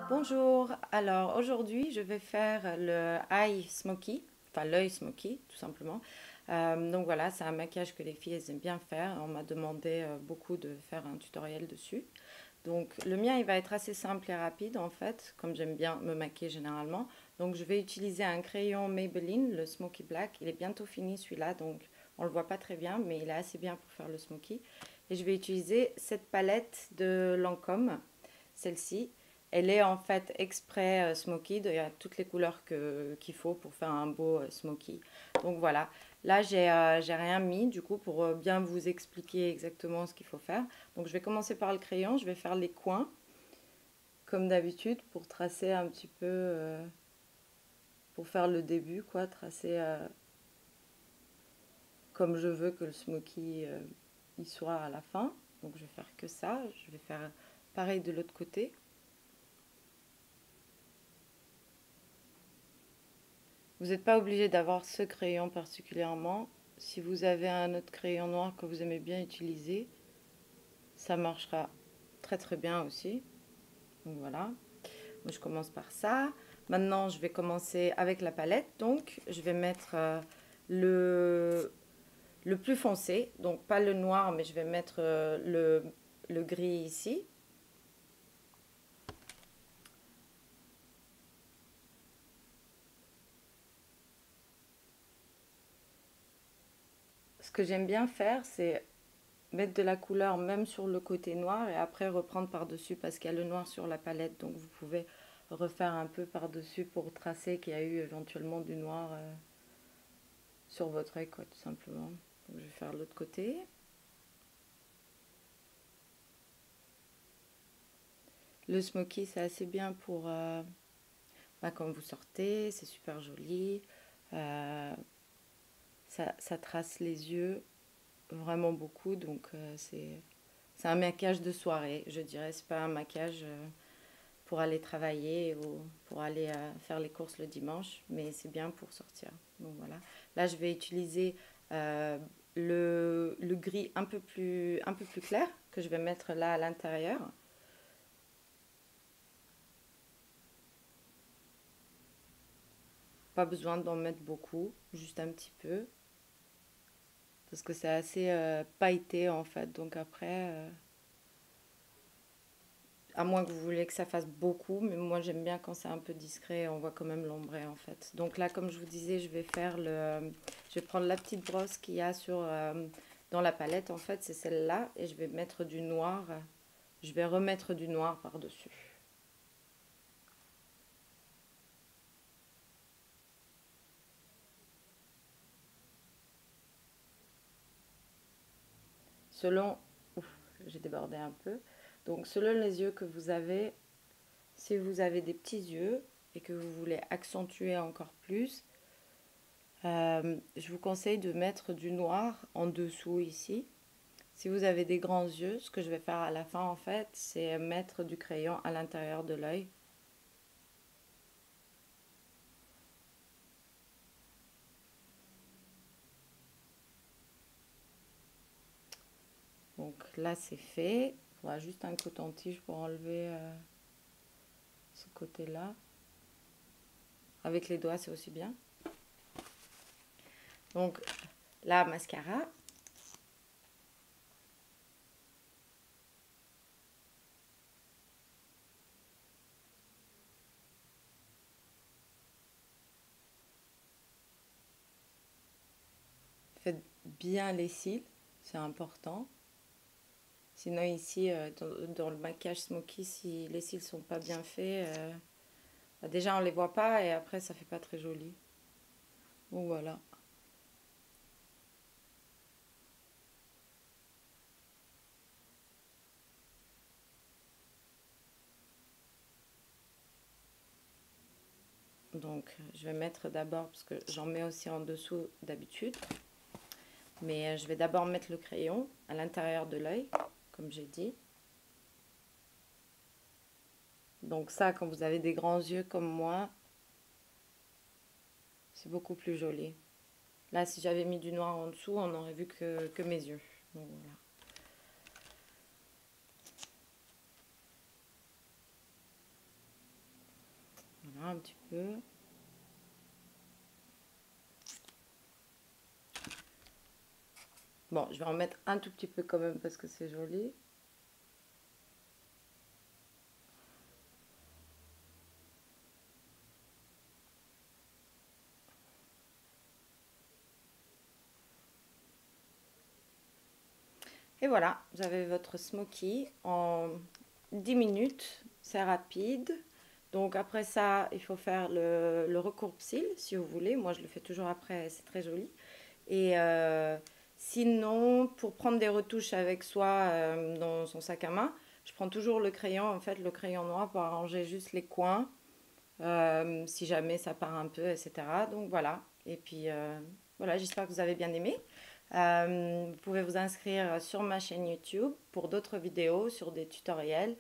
Bonjour, alors aujourd'hui je vais faire le eye smoky, enfin l'œil smoky tout simplement. Donc voilà, c'est un maquillage que les filles elles aiment bien faire. On m'a demandé beaucoup de faire un tutoriel dessus. Donc le mien il va être assez simple et rapide en fait, comme j'aime bien me maquiller généralement. Donc je vais utiliser un crayon Maybelline, le Smoky Black. Il est bientôt fini celui-là, donc on le voit pas très bien, mais il est assez bien pour faire le smoky. Et je vais utiliser cette palette de Lancôme, celle-ci. Elle est en fait exprès smoky, il y a toutes les couleurs qu'il faut pour faire un beau smoky. Donc voilà, là j'ai rien mis du coup pour bien vous expliquer exactement ce qu'il faut faire. Donc je vais commencer par le crayon, je vais faire les coins comme d'habitude pour tracer un petit peu, pour faire le début quoi, tracer comme je veux que le smoky y soit à la fin. Donc je vais faire que ça, je vais faire pareil de l'autre côté. Vous n'êtes pas obligé d'avoir ce crayon particulièrement. Si vous avez un autre crayon noir que vous aimez bien utiliser, ça marchera très très bien aussi. Donc voilà, moi je commence par ça. Maintenant je vais commencer avec la palette. Donc je vais mettre le plus foncé, donc pas le noir, mais je vais mettre le gris ici. Ce que j'aime bien faire, c'est mettre de la couleur même sur le côté noir et après reprendre par-dessus parce qu'il y a le noir sur la palette. Donc vous pouvez refaire un peu par-dessus pour tracer qu'il y a eu éventuellement du noir sur votre œil, quoi, tout simplement. Donc je vais faire l'autre côté. Le smoky, c'est assez bien pour quand vous sortez, c'est super joli. Euh, ça trace les yeux vraiment beaucoup, donc c'est un maquillage de soirée, je dirais. C'est pas un maquillage pour aller travailler ou pour aller faire les courses le dimanche, mais c'est bien pour sortir. Donc voilà. Là, je vais utiliser le gris un peu plus clair que je vais mettre là à l'intérieur. Pas besoin d'en mettre beaucoup, juste un petit peu, parce que c'est assez pailleté en fait. Donc après, à moins que vous voulez que ça fasse beaucoup, mais moi j'aime bien quand c'est un peu discret, on voit quand même l'ombre en fait. Donc là, comme je vous disais, je vais faire je vais prendre la petite brosse qu'il y a dans la palette en fait, c'est celle-là, et je vais mettre du noir, je vais remettre du noir par-dessus. Selon, ouf, j'ai débordé un peu, donc selon les yeux que vous avez, si vous avez des petits yeux et que vous voulez accentuer encore plus, je vous conseille de mettre du noir en dessous ici. Si vous avez des grands yeux, ce que je vais faire à la fin en fait, c'est mettre du crayon à l'intérieur de l'œil. Donc là c'est fait. Il faudra juste un coton-tige pour enlever ce côté-là. Avec les doigts c'est aussi bien. Donc là mascara. Faites bien les cils, c'est important. Sinon ici, dans le maquillage smoky, si les cils sont pas bien faits, déjà on les voit pas et après ça fait pas très joli. Donc voilà. Donc je vais mettre d'abord, parce que j'en mets aussi en dessous d'habitude, mais je vais d'abord mettre le crayon à l'intérieur de l'œil, comme j'ai dit. Donc ça, quand vous avez des grands yeux comme moi, c'est beaucoup plus joli. Là, si j'avais mis du noir en dessous, on n'aurait vu que mes yeux. Donc voilà. petit peu. Bon, je vais en mettre un tout petit peu quand même parce que c'est joli. Et voilà, vous avez votre smoky en 10 minutes, c'est rapide. Donc après ça, il faut faire le recourbe-cils si vous voulez. Moi, je le fais toujours après, c'est très joli. Et sinon, pour prendre des retouches avec soi dans son sac à main, je prends toujours le crayon, en fait, le crayon noir pour arranger juste les coins, si jamais ça part un peu, etc. Donc voilà. Et puis voilà, j'espère que vous avez bien aimé. Vous pouvez vous inscrire sur ma chaîne YouTube pour d'autres vidéos sur des tutoriels.